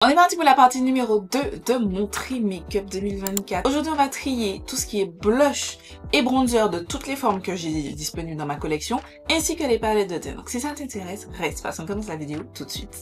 On est parti pour la partie numéro 2 de mon tri make-up 2024. Aujourd'hui, on va trier tout ce qui est blush et bronzer de toutes les formes que j'ai disponibles dans ma collection, ainsi que les palettes de teint. Donc si ça t'intéresse, reste, parce qu'on commence la vidéo tout de suite.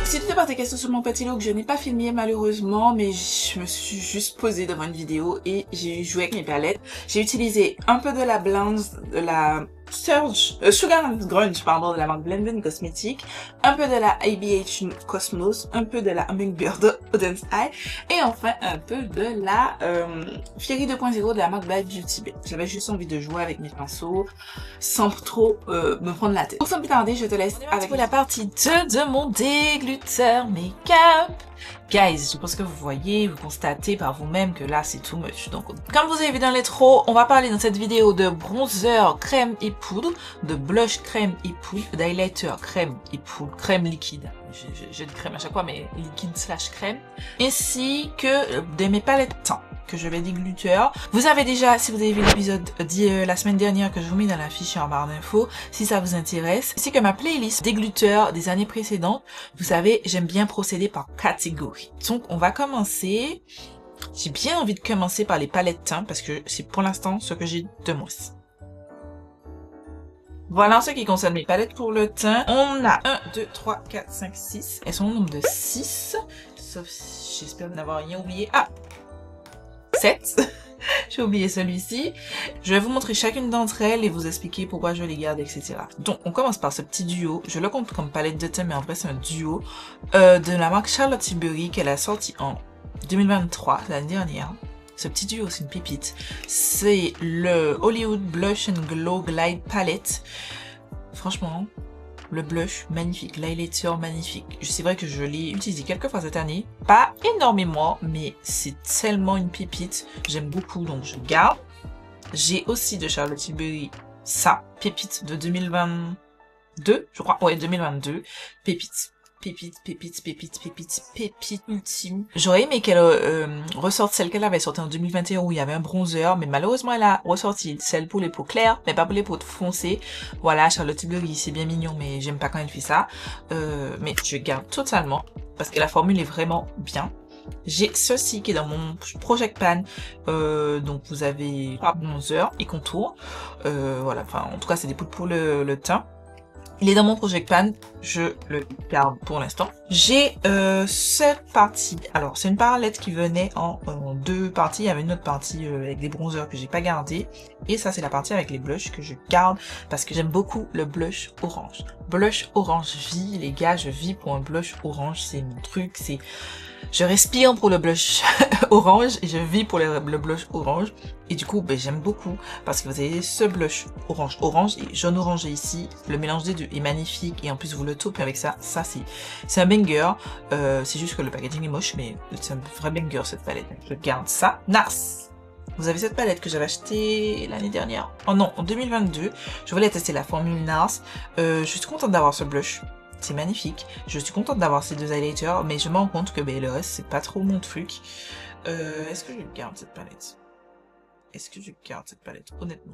Si tu te poses des questions sur mon petit look, je n'ai pas filmé malheureusement, mais je me suis juste posée devant une vidéo et j'ai joué avec mes palettes. J'ai utilisé un peu de la Blends, de la Sugar Grunge, pardon, de la marque Blended Cosmetics, un peu de la ABH Cosmos, un peu de la Hummingbird Auden's Eye, et enfin un peu de la Fiery 2.0 de la marque Bad Beauty Bay. J'avais juste envie de jouer avec mes pinceaux sans trop me prendre la tête. Donc sans plus tarder, je te laisse avec la partie 2 de mon dégluteur make-up. Guys, je pense que vous voyez, vous constatez par vous-même que là c'est too much. Donc comme vous avez vu dans l'intro, on va parler dans cette vidéo de bronzer, crème et poudre, de blush, crème et poudre, d'highlighter, crème et poudre, crème liquide. Je dis crème à chaque fois, mais liquide slash crème. Ainsi que de mes palettes teint que je vais dégluter. Vous avez déjà, si vous avez vu l'épisode la semaine dernière que je vous mets dans la fiche en barre d'infos, si ça vous intéresse, ainsi que ma playlist dégluter des années précédentes. Vous savez, j'aime bien procéder par catégorie. Donc, on va commencer. J'ai bien envie de commencer par les palettes teint parce que c'est pour l'instant ce que j'ai de moins. Voilà en ce qui concerne mes palettes pour le teint. On a 1, 2, 3, 4, 5, 6. Elles sont au nombre de 6. Sauf si j'espère n'avoir rien oublié. Ah! 7. J'ai oublié celui-ci. Je vais vous montrer chacune d'entre elles et vous expliquer pourquoi je les garde, etc. Donc, on commence par ce petit duo. Je le compte comme palette de teint, mais en vrai, c'est un duo de la marque Charlotte Tilbury qu'elle a sorti en 2023, l'année dernière. Ce petit duo, c'est une pépite. C'est le Hollywood Blush and Glow Glide Palette. Franchement, le blush, magnifique. L'highlighter, magnifique. C'est vrai que je l'ai utilisé quelques fois cette année. Pas énormément, mais c'est tellement une pépite. J'aime beaucoup, donc je garde. J'ai aussi de Charlotte Tilbury ça. Pépite de 2022, je crois. Ouais, 2022. Pépite. Pépite, pépite, pépite, pépite, pépite ultime. J'aurais aimé qu'elle ressorte celle qu'elle avait sortie en 2021 où il y avait un bronzer, mais malheureusement elle a ressorti celle pour les peaux claires, mais pas pour les peaux foncées. Voilà, Charlotte Tilbury, c'est bien mignon, mais j'aime pas quand elle fait ça. Mais je garde totalement, parce que la formule est vraiment bien. J'ai ceci qui est dans mon Project Pan, donc vous avez bronzer et contour. Voilà, enfin en tout cas c'est des poudres pour le teint. Il est dans mon Project Pan, je le garde pour l'instant. J'ai cette partie, alors c'est une palette qui venait en deux parties, il y avait une autre partie avec des bronzers que j'ai pas gardé. Et ça c'est la partie avec les blushs que je garde parce que j'aime beaucoup le blush orange. Blush orange vie, les gars, je vis pour un blush orange, c'est mon truc, c'est... Je respire pour le blush orange et je vis pour le blush orange. Et du coup, j'aime beaucoup parce que vous avez ce blush orange et jaune orangé ici. Le mélange des deux est magnifique et en plus vous le topez avec ça. Ça c'est un banger. C'est juste que le packaging est moche, mais c'est un vrai banger cette palette. Je garde ça. NARS. Vous avez cette palette que j'avais achetée l'année dernière. Oh non, en 2022. Je voulais tester la formule NARS. Je suis contente d'avoir ce blush. C'est magnifique. Je suis contente d'avoir ces deux highlighters, mais je me rends compte que le reste, c'est pas trop mon truc. Est-ce que je garde cette palette? Est-ce que je garde cette palette? Honnêtement.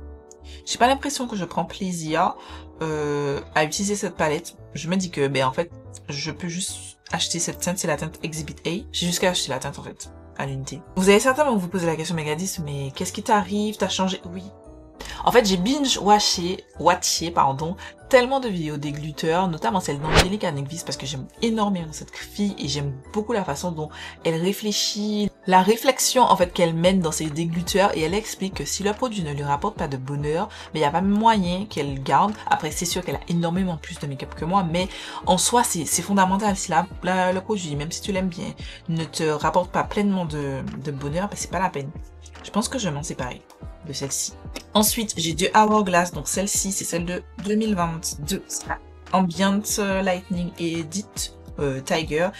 J'ai pas l'impression que je prends plaisir à utiliser cette palette. Je me dis que, en fait, je peux juste acheter cette teinte. C'est la teinte Exhibit A. J'ai jusqu'à acheter la teinte, en fait, à l'unité. Vous allez certainement vous poser la question, Megadis, mais qu'est-ce qui t'arrive? T'as changé? Oui. En fait, j'ai watché, tellement de vidéos dégluteurs, notamment celle d'Angélique Anekvis, parce que j'aime énormément cette fille et j'aime beaucoup la façon dont elle réfléchit, la réflexion en fait qu'elle mène dans ses dégluteurs, et elle explique que si le produit ne lui rapporte pas de bonheur, il n'y a pas moyen qu'elle garde. Après, c'est sûr qu'elle a énormément plus de make-up que moi, mais en soi, c'est fondamental. Si le produit, même si tu l'aimes bien, ne te rapporte pas pleinement de bonheur, c'est pas la peine. Je pense que je vais m'en séparer de celle-ci. Ensuite, j'ai deux Hourglass, donc celle-ci, c'est celle de 2022, Ambient Lightning Edit Tiger.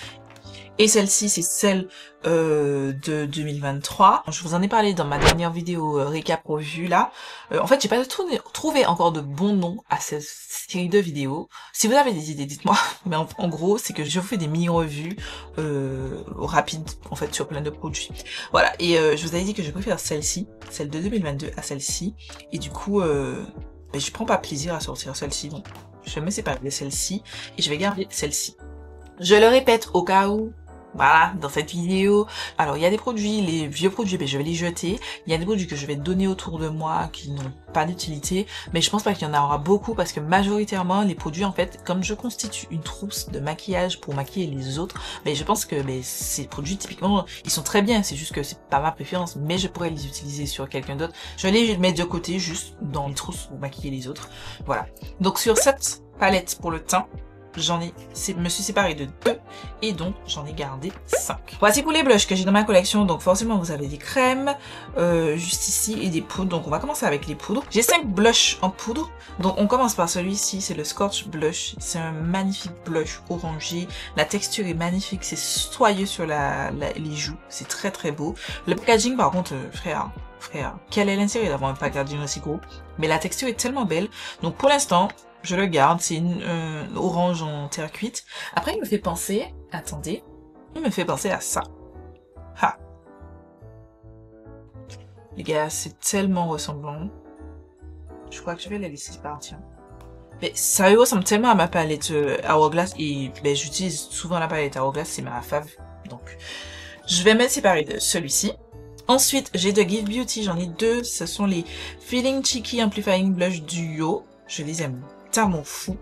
Et celle-ci, c'est celle de 2023. Je vous en ai parlé dans ma dernière vidéo récap revue là. En fait, j'ai pas trouvé encore de bons noms à cette série de vidéos. Si vous avez des idées, dites-moi. Mais en gros, c'est que je vous fais des mini-revues rapides, en fait, sur plein de produits. Voilà, et je vous avais dit que je préfère celle-ci, celle de 2022 à celle-ci. Et du coup, ben, je prends pas plaisir à sortir celle-ci, donc je vais me séparer de celle-ci et je vais garder celle-ci. Je le répète au cas où, voilà, dans cette vidéo. Alors, il y a des produits, les vieux produits, ben, je vais les jeter. Il y a des produits que je vais donner autour de moi qui n'ont pas d'utilité. Mais je pense pas qu'il y en aura beaucoup parce que majoritairement, les produits, en fait, comme je constitue une trousse de maquillage pour maquiller les autres, mais je pense que ces produits, typiquement, ils sont très bien. C'est juste que c'est pas ma préférence, mais je pourrais les utiliser sur quelqu'un d'autre. Je vais les mettre de côté, juste dans les trousses pour maquiller les autres. Voilà. Donc, sur cette palette pour le teint, me suis séparée de 2 et donc j'en ai gardé 5. Voici pour les blushs que j'ai dans ma collection. Donc forcément vous avez des crèmes juste ici et des poudres. Donc on va commencer avec les poudres. J'ai 5 blushs en poudre. Donc on commence par celui-ci, c'est le Scorch Blush. C'est un magnifique blush orangé. La texture est magnifique, c'est soyeux sur les joues. C'est très très beau. Le packaging par contre, frère, quel est l'intérêt d'avoir un packaging aussi gros? Mais la texture est tellement belle. Donc pour l'instant, je le garde, c'est une orange en terre cuite. Après, il me fait penser, attendez, il me fait penser à ça. Ha! Les gars, c'est tellement ressemblant. Je crois que je vais la laisser partir. Mais ça ressemble tellement à ma palette Hourglass et ben, j'utilise souvent la palette Hourglass, c'est ma fave. Donc, je vais me séparer de celui-ci. Ensuite, j'ai de Give Beauty, j'en ai 2. Ce sont les Feeling Cheeky Amplifying Blush Duo. Je les aime tellement fou.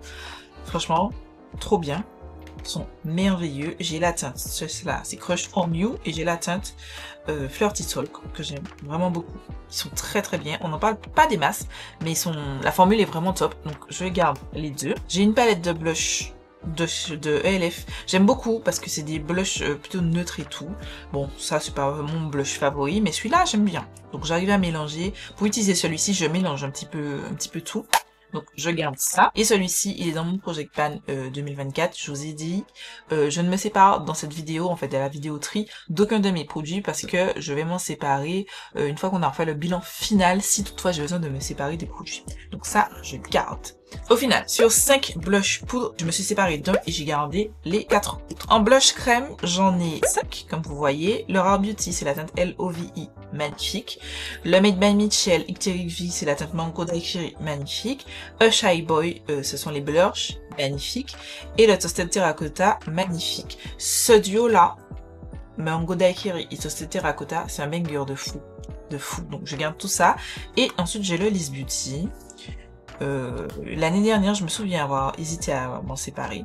Franchement, trop bien. Ils sont merveilleux. J'ai la teinte, celle-là, c'est Crush on You. Et j'ai la teinte Flirty Talk, que j'aime vraiment beaucoup. Ils sont très très bien. On n'en parle pas des masses, mais la formule est vraiment top. Donc je garde les deux. J'ai une palette de blush de ELF. J'aime beaucoup parce que c'est des blushs plutôt neutres et tout. Bon, ça c'est pas mon blush favori, mais celui-là j'aime bien. Donc j'arrive à mélanger. Pour utiliser celui-ci, je mélange un petit peu tout. Donc je garde ça. Et celui-ci, il est dans mon Project Pan 2024. Je vous ai dit, je ne me sépare dans cette vidéo, en fait, de la vidéo tri, d'aucun de mes produits parce que je vais m'en séparer une fois qu'on a refait le bilan final, si toutefois j'ai besoin de me séparer des produits. Donc ça, je garde. Au final, sur 5 blush poudre, je me suis séparée d'un et j'ai gardé les 4 autres. En blush crème, j'en ai 5, comme vous voyez. Le Rare Beauty, c'est la teinte LOVI, magnifique. Le Made by Mitchell Icteric V, c'est la teinte Mango Daiquiri, magnifique. A Shy Boy, ce sont les blushs, magnifiques. Et le Toasted Terracotta, magnifique. Ce duo-là, Mango Daiquiri et Toasted Terracotta, c'est un banger de fou. Donc je garde tout ça. Et ensuite, j'ai le Liss Beauty. L'année dernière, je me souviens avoir hésité à m'en séparer.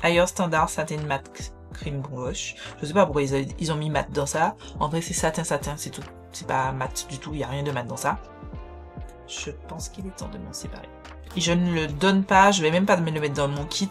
Higher Standard Satin Matte Cream Brush. Je sais pas pourquoi ils ont mis matte dans ça. En vrai, c'est satin, c'est tout. C'est pas matte du tout, il n'y a rien de mat dans ça. Je pense qu'il est temps de m'en séparer. Et je ne le donne pas, je vais même pas me le mettre dans mon kit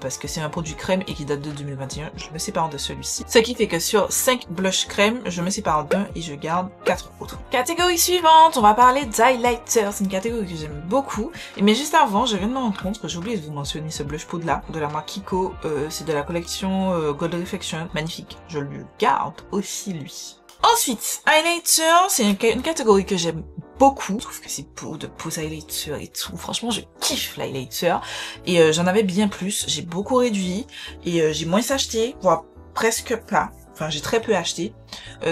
parce que c'est un produit crème et qui date de 2021. Je me sépare de celui-ci. Ce qui fait que sur 5 blush crème, je me sépare d'un et je garde 4 autres. Catégorie suivante, on va parler d'highlighter. C'est une catégorie que j'aime beaucoup. Mais juste avant, je viens de me rendre compte que j'ai oublié de vous mentionner ce blush poudre là de la marque Kiko. C'est de la collection Gold Reflection. Magnifique. Je le garde aussi lui. Ensuite, highlighter, c'est une catégorie que j'aime beaucoup. Je trouve que c'est beau de poser highlighter et tout. Franchement, je kiffe l'highlighter. Et j'en avais bien plus. J'ai beaucoup réduit. Et j'ai moins acheté, voire presque pas. Enfin, j'ai très peu acheté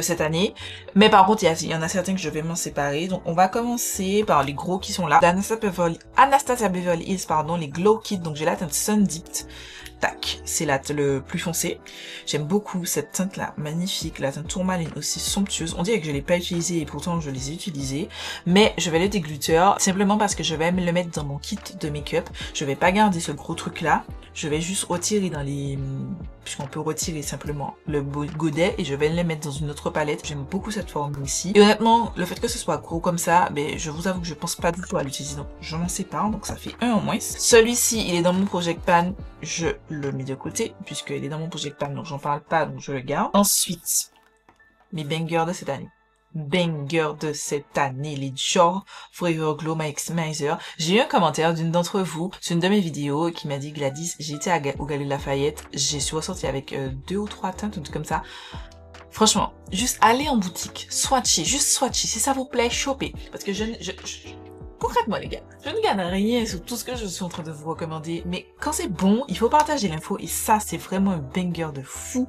cette année. Mais par contre, il y en a certains que je vais m'en séparer. Donc, on va commencer par les gros qui sont là. Anastasia Beverly Hills, pardon, les Glow Kit. Donc, j'ai la teinte Sun Dipped. Tac, c'est le plus foncé. J'aime beaucoup cette teinte-là, magnifique. La teinte tourmaline aussi somptueuse. On dirait que je l'ai pas utilisée et pourtant je les ai utilisées. Mais je vais le dégluter simplement parce que je vais me le mettre dans mon kit de make-up. Je vais pas garder ce gros truc-là. Je vais juste retirer dans les... Puisqu'on peut retirer simplement le godet et je vais le mettre dans une autre palette. J'aime beaucoup cette formule ici. Et honnêtement, le fait que ce soit gros comme ça, ben, je vous avoue que je pense pas du tout à l'utiliser. Donc je m'en sépare, donc ça fait un en moins. Celui-ci, il est dans mon Project Pan. Je le mets de côté puisqu'il est dans mon Project Pan, donc j'en parle pas, donc je le garde. Ensuite, mes bangers de cette année. Les Dior Forever Glow Maximizer. J'ai eu un commentaire d'une d'entre vous sur une de mes vidéos qui m'a dit: Gladys, j'ai été au Galeries Lafayette, j'ai suis ressortie avec 2 ou 3 teintes, un truc comme ça. Franchement, juste allez en boutique, swatchez, juste swatchez, si ça vous plaît, chopez. Parce que concrètement les gars, je ne gagne rien sur tout ce que je suis en train de vous recommander, mais quand c'est bon, il faut partager l'info et ça c'est vraiment un banger de fou.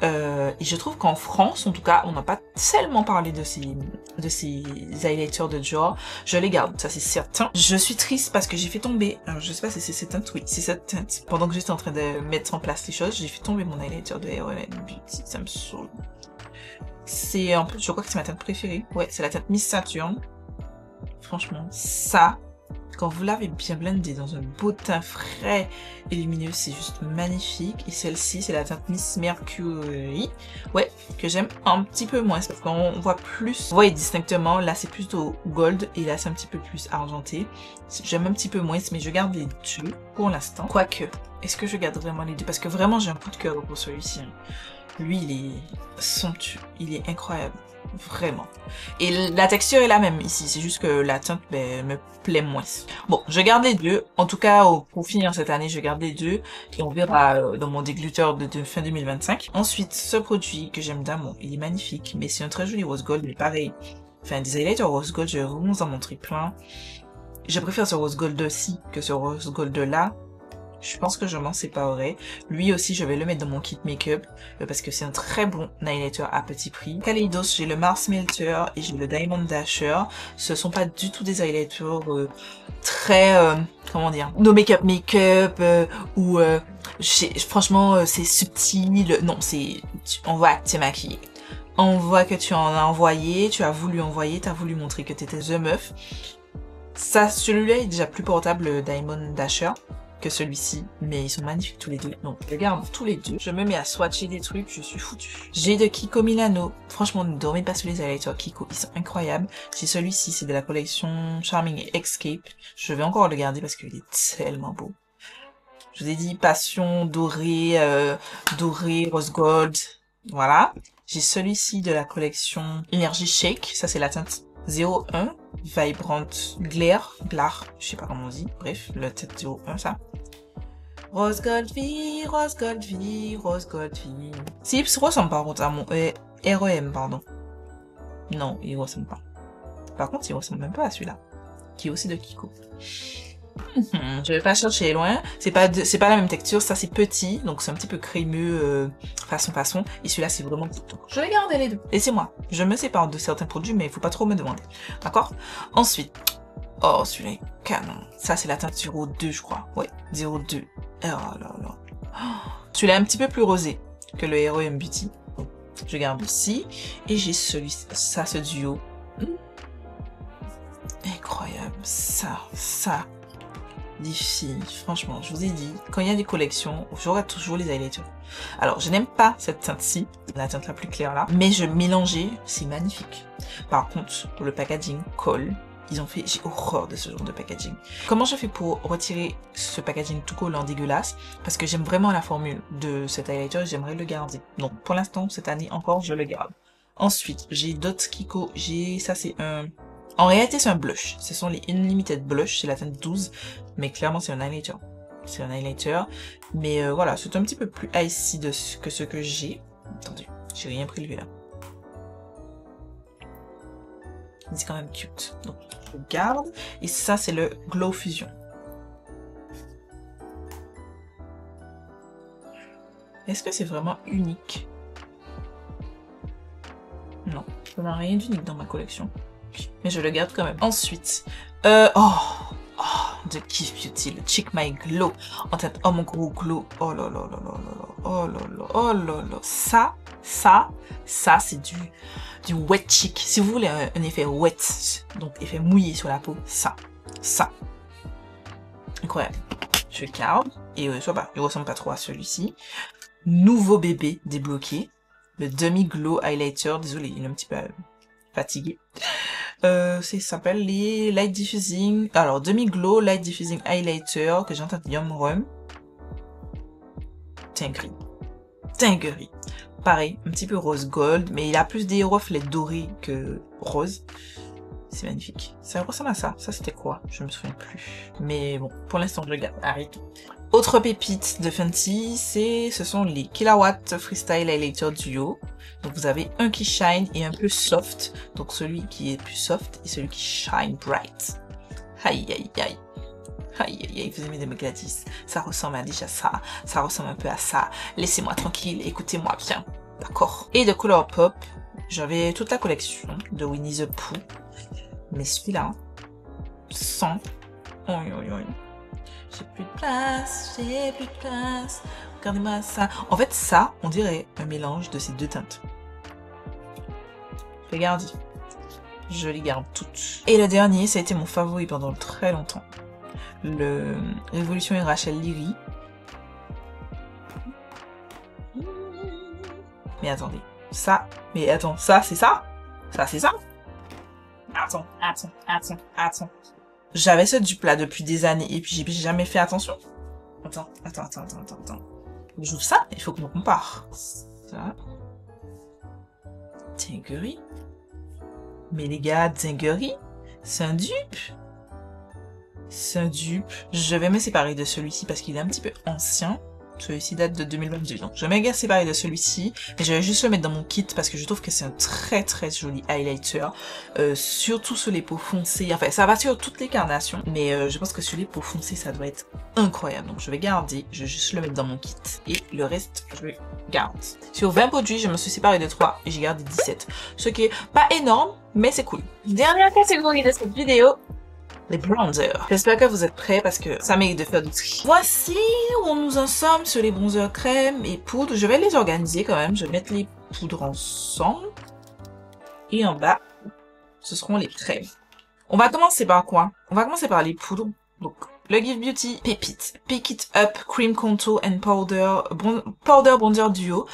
Et je trouve qu'en France, en tout cas, on n'a pas tellement parlé de ces highlighters de Dior. Je les garde, ça c'est certain. Je suis triste parce que j'ai fait tomber, alors je sais pas si c'est cette teinte, oui, c'est cette teinte. Pendant que j'étais en train de mettre en place les choses, j'ai fait tomber mon highlighter de R.E.M. Beauty, ça me saoule. C'est un peu, je crois que c'est ma teinte préférée. Ouais, c'est la teinte Miss Saturn. Franchement, ça, quand vous l'avez bien blendé dans un beau teint frais et lumineux, c'est juste magnifique. Et celle-ci, c'est la teinte Miss Mercury. Ouais, que j'aime un petit peu moins parce qu'on voit plus. Vous voyez distinctement, là c'est plutôt gold et là c'est un petit peu plus argenté. J'aime un petit peu moins, mais je garde les deux pour l'instant. Quoique, est-ce que je garde vraiment les deux? Parce que vraiment, j'ai un coup de cœur pour celui-ci. Lui, il est somptueux, il est incroyable. Vraiment. Et la texture est la même ici, c'est juste que la teinte me plaît moins. Bon, je garde les deux. En tout cas, pour finir cette année, je garde les deux. Et on verra dans mon dégluteur de fin 2025. Ensuite, ce produit que j'aime d'amour, il est magnifique. Mais c'est un très joli rose gold, mais pareil. Enfin, des highlighters rose gold, je vais vous en montrer plein. Je préfère ce rose gold-ci que ce rose gold-là. Je pense que je m'en séparerai. Lui aussi, je vais le mettre dans mon kit make-up parce que c'est un très bon highlighter à petit prix. Kaleidos, j'ai le Mars Melter et j'ai le Diamond Dasher. Ce sont pas du tout des highlighters très, comment dire, no make-up ou franchement, c'est subtil. Non, on voit que tu es maquillée. On voit que tu en as envoyé, tu as voulu envoyer, tu as voulu montrer que tu étais the meuf. Ça, celui-là est déjà plus portable, le Diamond Dasher, que celui-ci, mais ils sont magnifiques tous les deux. Donc, je garde tous les deux. Je me mets à swatcher des trucs, je suis foutue. J'ai de Kiko Milano. Franchement, ne dormez pas sur les highlighters Kiko, ils sont incroyables. J'ai celui-ci, c'est de la collection Charming et Escape. Je vais encore le garder parce qu'il est tellement beau. Je vous ai dit passion, doré, doré, rose gold. Voilà. J'ai celui-ci de la collection Energy Shake. Ça, c'est la teinte 01 Vibrant Glare, je sais pas comment on dit, bref, le tête 01 ça. Rose Gold V, Rose Gold V, Rose Gold V. Si, il ressemble par contre à mon R.E.M, pardon. Non, il ressemble pas. Par contre, il ressemble même pas à celui-là, qui est aussi de Kiko. Je vais pas chercher loin. C'est pas la même texture. Ça c'est petit, donc c'est un petit peu crémeux façon. Et celui-là c'est vraiment petit. Donc je vais garder les deux. Laissez-moi. Je me sépare de certains produits, mais il faut pas trop me demander. D'accord. Ensuite, oh celui-là est canon. Ça c'est la teinte 02, je crois. Ouais, 02. Oh là là. Celui-là est un petit peu plus rosé que le R.E.M Beauty. Je garde ici et j'ai ça ce duo. Incroyable. Ça. Des filles, franchement, je vous ai dit, quand il y a des collections, j'aurai toujours les highlighters. Alors, je n'aime pas cette teinte-ci, la teinte la plus claire là, mais je mélangeais, c'est magnifique. Par contre, pour le packaging colle, j'ai horreur de ce genre de packaging. Comment je fais pour retirer ce packaging tout collant dégueulasse? Parce que j'aime vraiment la formule de cet highlighter, j'aimerais le garder. Donc, pour l'instant, cette année encore, je le garde. Ensuite, j'ai d'autres Kiko, ça c'est un... En réalité, c'est un blush. Ce sont les Unlimited Blush, c'est la teinte 12. Mais clairement, c'est un highlighter. C'est un highlighter. Mais voilà, c'est un petit peu plus icy que ce que j'ai. Attendez, j'ai rien prélevé là. C'est quand même cute. Donc, je garde. Et ça, c'est le Glow Fusion. Est-ce que c'est vraiment unique? Non, il n'y a rien d'unique dans ma collection. Mais je le garde quand même. Ensuite, de Kif Beauty, le Cheek My Glow en teinte homme gros glow. Oh là là là là là, oh là là, oh là là. Ça c'est du wet cheek. Si vous voulez un effet wet, donc effet mouillé sur la peau, ça. Incroyable. Je garde et il ressemble pas trop à celui-ci. Nouveau bébé débloqué, le Demi Glow Highlighter. Désolé, il est un petit peu fatigué. Ça s'appelle les Light Diffusing. Alors, Demi Glow Light Diffusing Highlighter que j'entends Yum Rum. Dinguerie. Pareil, un petit peu rose gold, mais il a plus des reflets dorés que rose. C'est magnifique. Ça ressemble à ça. Ça, c'était quoi? Je me souviens plus. Mais bon, pour l'instant, je le garde. Arrête. Autre pépite de Fenty, ce sont les Killawatt Freestyle Highlighter Duo. Donc vous avez un qui shine et un peu soft. Donc celui qui est plus soft et celui qui shine bright. Aïe, aïe, aïe. Aïe, aïe, aïe, vous aimez des Gladys. Ça ressemble à déjà ça. Ça ressemble un peu à ça. Laissez-moi tranquille, écoutez-moi bien. D'accord. Et de Colourpop, j'avais toute la collection de Winnie the Pooh. Mais celui-là, sans. Oui, oui, oui. J'ai plus de place, j'ai plus de place. Regardez-moi ça. En fait, ça, on dirait un mélange de ces deux teintes. Regardez. Je les garde toutes. Et le dernier, ça a été mon favori pendant très longtemps. Le Révolution et Rachel Lyrie. Mais attendez. Ça. Mais attends, ça, c'est ça? Ça, c'est ça? Attends. J'avais ce dupe-là depuis des années et puis j'ai jamais fait attention. Attends. J'ouvre ça, il faut qu'on compare. Ça. Dinguerie. Mais les gars, dinguerie. C'est un dupe. C'est un dupe. Je vais me séparer de celui-ci parce qu'il est un petit peu ancien. Celui-ci date de 2022. Donc je vais me séparer de celui-ci. Mais je vais juste le mettre dans mon kit parce que je trouve que c'est un très très joli highlighter. Surtout sur les peaux foncées. Enfin, ça va sur toutes les carnations. Mais je pense que sur les peaux foncées, ça doit être incroyable. Donc je vais garder. Je vais juste le mettre dans mon kit. Et le reste, je le garde. Sur 20 produits, je me suis séparée de 3 et j'ai gardé 17. Ce qui est pas énorme, mais c'est cool. Dernière catégorie de cette vidéo. Les bronzers. J'espère que vous êtes prêts parce que ça mérite de faire du tri. Voici où nous en sommes sur les bronzers crème et poudre. Je vais les organiser quand même. Je vais mettre les poudres ensemble. Et en bas, ce seront les crèmes. On va commencer par quoi? On va commencer par les poudres. Donc, le Give Beauty Pépite. Pick It Up Cream Contour and Powder. Powder Bronzer Duo.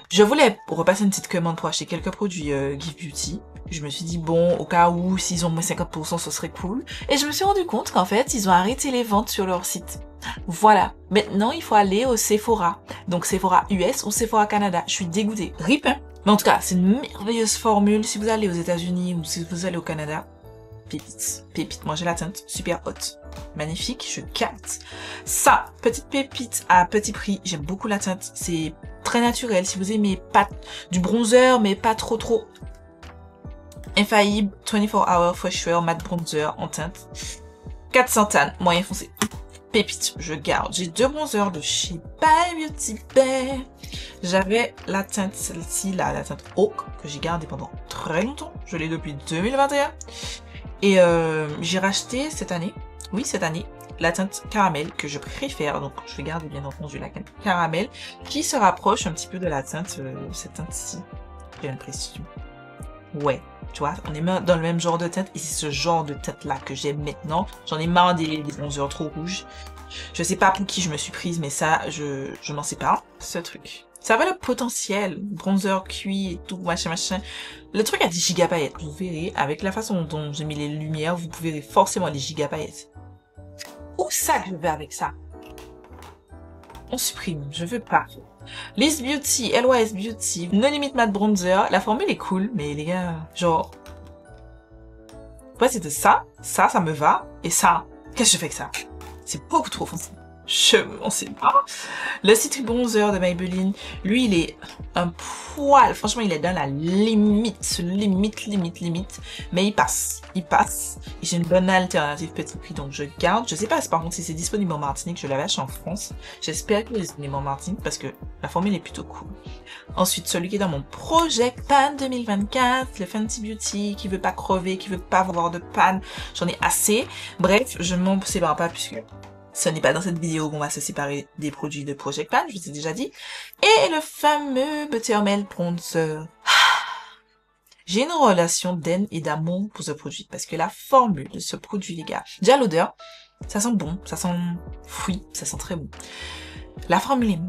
Je voulais repasser une petite commande pour acheter quelques produits Give Beauty. Je me suis dit, bon, au cas où, s'ils ont moins 50%, ce serait cool. Et je me suis rendu compte qu'en fait, ils ont arrêté les ventes sur leur site. Voilà. Maintenant, il faut aller au Sephora. Donc, Sephora US ou Sephora Canada. Je suis dégoûtée. Rip, hein. Mais en tout cas, c'est une merveilleuse formule. Si vous allez aux États-Unis ou si vous allez au Canada, pépite. Pépite. Moi, j'ai la teinte super haute. Magnifique. Je capte. Ça, petite pépite à petit prix. J'aime beaucoup la teinte. C'est très naturel. Si vous aimez pas du bronzer, mais pas trop. Infaillible 24 Hour Fresh Wear Matte Bronzer en teinte 400 tan, moyen foncé. Pépite, je garde. J'ai 2 bronzers de chez By Beauty Bay. J'avais la teinte, celle-ci, là, la teinte Oak, que j'ai gardée pendant très longtemps. Je l'ai depuis 2021. Et j'ai racheté cette année, la teinte caramel que je préfère. Donc, je vais garder bien entendu la teinte caramel qui se rapproche un petit peu de la teinte, cette teinte-ci. J'ai l'impression. Ouais, tu vois, on est dans le même genre de teinte et c'est ce genre de teinte là que j'aime maintenant. J'en ai marre des bronzers trop rouges. Je sais pas pour qui je me suis prise, mais ça, je m'en sépare. Ce truc. Ça avait le potentiel, bronzer cuit et tout, machin. Le truc a 10 gigapaillettes. Vous verrez, avec la façon dont j'ai mis les lumières, vous verrez forcément des gigapaillettes. Où ça que je vais avec ça? On supprime, je veux pas. Lys Beauty, LYS Beauty, No Limit Matte Bronzer. La formule est cool, mais les gars, genre... Ouais, c'est de ça me va, et ça, qu'est-ce que je fais avec ça? C'est beaucoup trop foncé. Je m'en sais pas. Le Citri Bronzer de Maybelline, lui, il est un poil. Franchement, il est dans la limite. Mais il passe. Et j'ai une bonne alternative petit prix, donc je garde. Je sais pas par contre si c'est disponible en Martinique. Je l'avais acheté en France. J'espère qu'il est disponible en Martinique parce que la formule est plutôt cool. Ensuite, celui qui est dans mon Project Pan 2024, le Fenty Beauty, qui veut pas crever, qui veut pas avoir de panne. J'en ai assez. Bref, je ne m'en sépare pas puisque... ce n'est pas dans cette vidéo qu'on va se séparer des produits de Project Pan, je vous ai déjà dit. Et le fameux Buttermilk Bronzer. J'ai une relation d'aine et d'amour pour ce produit. Parce que la formule de ce produit, les gars, déjà l'odeur, ça sent bon, ça sent fruit, ça sent très bon. La formule est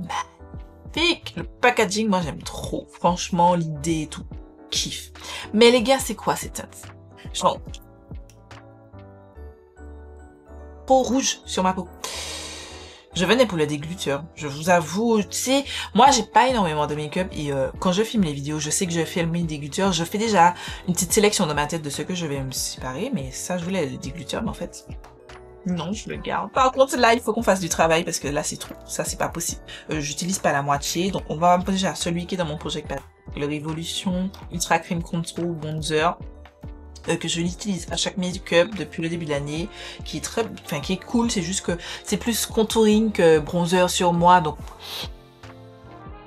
magnifique. Le packaging, moi j'aime trop. Franchement, l'idée et tout, kiff. Mais les gars, c'est quoi cette teinte? Genre... peau rouge sur ma peau. Je venais pour le dégluteur. Je vous avoue, tu sais, moi j'ai pas énormément de make-up et quand je filme les vidéos, je sais que je vais filmer le dégluteur. Je fais déjà une petite sélection dans ma tête de ce que je vais me séparer, mais ça je voulais le dégluteur, mais en fait, non, je le garde. Par contre, là, il faut qu'on fasse du travail parce que là c'est trop. Ça c'est pas possible. J'utilise pas la moitié, donc on va déjà celui qui est dans mon Project Pan. Le Révolution Ultra Cream Contour Bronzer. que je l'utilise à chaque make-up depuis le début de l'année, qui est très, enfin qui est cool. C'est juste que c'est plus contouring que bronzer sur moi, donc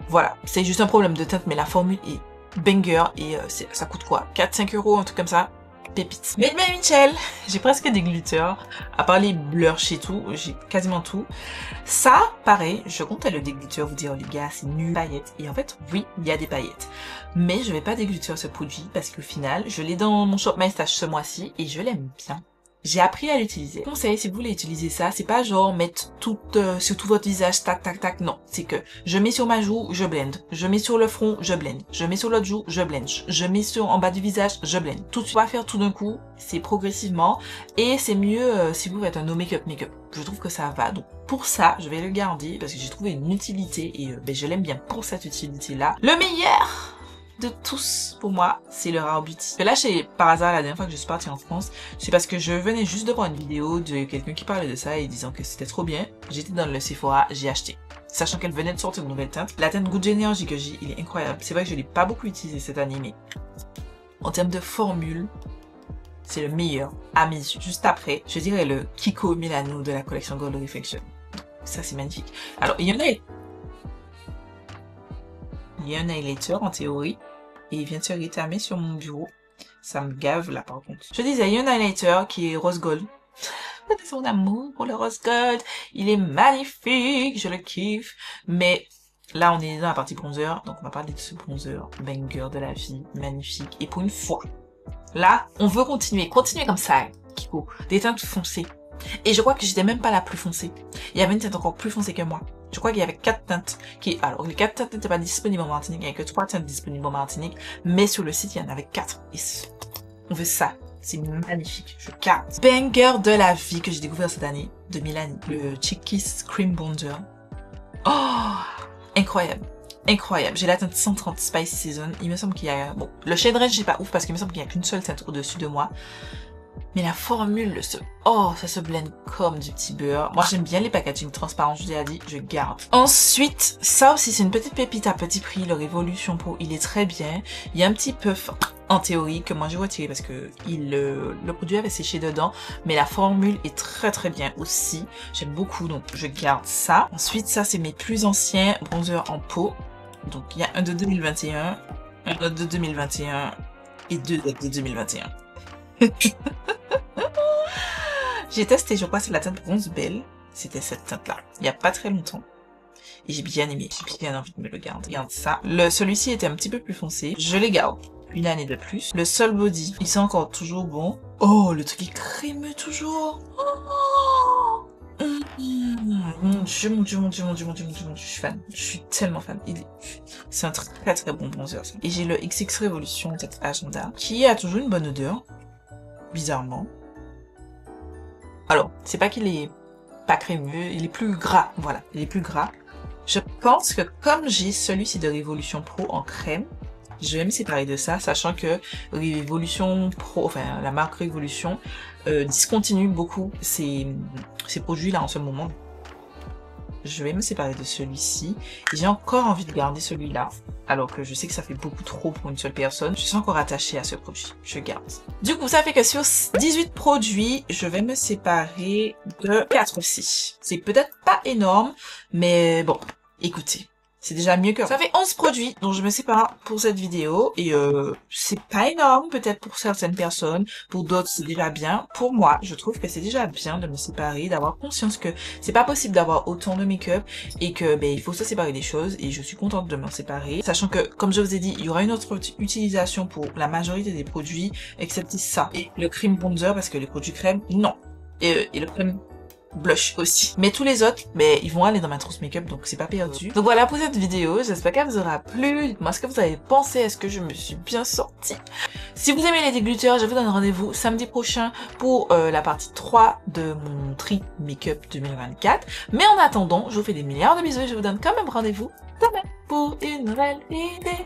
voilà, c'est juste un problème de teinte, mais la formule est banger et ça coûte quoi, 4-5 euros, un truc comme ça. Pépites. Mais Michel, j'ai presque des glitters. À part les blushs et tout, j'ai quasiment tout. Ça, pareil, je compte à le déglitter, vous dire, les gars, c'est nul. Paillettes. Et en fait, oui, il y a des paillettes. Mais je vais pas déglitter ce produit parce qu'au final, je l'ai dans mon Shop My Stash ce mois-ci et je l'aime bien. J'ai appris à l'utiliser. Conseil, si vous voulez utiliser ça, c'est pas genre mettre tout sur tout votre visage, tac, tac, tac. Non, c'est que je mets sur ma joue, je blende. Je mets sur le front, je blende. Je mets sur l'autre joue, je blende. Je mets sur en bas du visage, je blende. Tout de suite, pas faire tout d'un coup, c'est progressivement. Et c'est mieux si vous faites un no make-up. Je trouve que ça va. Donc pour ça, je vais le garder parce que j'ai trouvé une utilité et je l'aime bien pour cette utilité-là. Le meilleur de tous pour moi, c'est le Rare Beauty. Là, par hasard, la dernière fois que je suis partie en France, c'est parce que je venais juste de voir une vidéo de quelqu'un qui parlait de ça et disant que c'était trop bien. J'étais dans le Sephora, j'ai acheté. Sachant qu'elle venait de sortir une nouvelle teinte. La teinte Good Energy que j'ai, il est incroyable. C'est vrai que je l'ai pas beaucoup utilisé cette année, mais en termes de formule, c'est le meilleur à mes yeux. Juste après, je dirais le Kiko Milano de la collection Gold Reflection. Ça, c'est magnifique. Alors, il y a un highlighter en théorie et il vient de se rétamer sur mon bureau. Ça me gave là par contre. Je disais, il y a un highlighter qui est rose gold. C'est mon amour pour le rose gold. Il est magnifique, je le kiffe. Mais là, on est dans la partie bronzer, donc on va parler de ce bronzer banger de la vie, magnifique. Et pour une fois, là, on veut continuer comme ça, Kiko. Des teintes foncées. Et je crois que j'étais même pas la plus foncée. Il y avait une teinte encore plus foncée que moi. Je crois qu'il y avait 4 teintes alors les 4 teintes n'étaient pas disponibles en Martinique, il n'y avait que 3 teintes disponibles en Martinique, mais sur le site il y en avait 4. Et on veut ça. C'est magnifique. Je carte. Banger de la vie que j'ai découvert cette année, de Milani. Le Chickie's Cream Bonder. Oh! Incroyable. Incroyable. J'ai la teinte 130 Spice Season. Il me semble qu'il y a, bon, le shade range, j'ai pas ouf parce qu'il me semble qu'il n'y a qu'une seule teinte au-dessus de moi. Mais la formule, ça se blende comme du petit beurre. Moi, j'aime bien les packaging transparents, je vous l'ai dit, je garde. Ensuite, ça aussi, c'est une petite pépite à petit prix, le Révolution Pro, il est très bien. Il y a un petit puff, en théorie, que moi j'ai retiré parce que le produit avait séché dedans. Mais la formule est très très bien aussi. J'aime beaucoup, donc je garde ça. Ensuite, ça, c'est mes plus anciens bronzers en peau. Donc, il y a un de 2021, un autre de 2021 et deux de 2021. J'ai testé, je crois, c'est la teinte Bronze Belle. C'était cette teinte-là, il n'y a pas très longtemps. Et j'ai bien aimé, j'ai bien envie de me le garder. Regarde ça. Celui-ci était un petit peu plus foncé. Je les garde une année de plus. Le Sol Body, il sent encore toujours bon. Oh, le truc est crémeux toujours. Oh mon Dieu, mon Dieu, mon Dieu, mon Dieu, mon Dieu, mon Dieu, mon Dieu, je suis fan. Je suis tellement fan. C'est un très très bon bronzer, ça. Et j'ai le XX Révolution, cette agenda, qui a toujours une bonne odeur. Bizarrement. Alors, c'est pas qu'il est pas crémeux, il est plus gras, voilà, il est plus gras. Je pense que comme j'ai celui-ci de Révolution Pro en crème, je vais me séparer de ça, sachant que Révolution Pro, enfin la marque Révolution, discontinue beaucoup ces produits-là en ce moment. Je vais me séparer de celui-ci. J'ai encore envie de garder celui-là. Alors que je sais que ça fait beaucoup trop pour une seule personne. Je suis encore attachée à ce produit. Je garde. Du coup, ça fait que sur 18 produits, je vais me séparer de 4 aussi. C'est peut-être pas énorme, mais bon, écoutez. C'est déjà mieux que... Ça fait 11 produits dont je me sépare pour cette vidéo. Et c'est pas énorme peut-être pour certaines personnes. Pour d'autres, c'est déjà bien. Pour moi, je trouve que c'est déjà bien de me séparer, d'avoir conscience que c'est pas possible d'avoir autant de make-up et que il faut se séparer des choses. Et je suis contente de m'en séparer. Sachant que, comme je vous ai dit, il y aura une autre utilisation pour la majorité des produits, excepté ça. Et le cream bronzer, parce que les produits crème, non. Et le crème blush aussi. Mais tous les autres, ils vont aller dans ma trousse make-up, donc c'est pas perdu. Donc voilà pour cette vidéo, j'espère qu'elle vous aura plu. Dites-moi ce que vous avez pensé, est-ce que je me suis bien sortie. Si vous aimez les dégluteurs, je vous donne rendez-vous samedi prochain pour la partie 3 de mon tri make-up 2024. Mais en attendant, je vous fais des milliards de bisous et je vous donne quand même rendez-vous demain pour une nouvelle vidéo.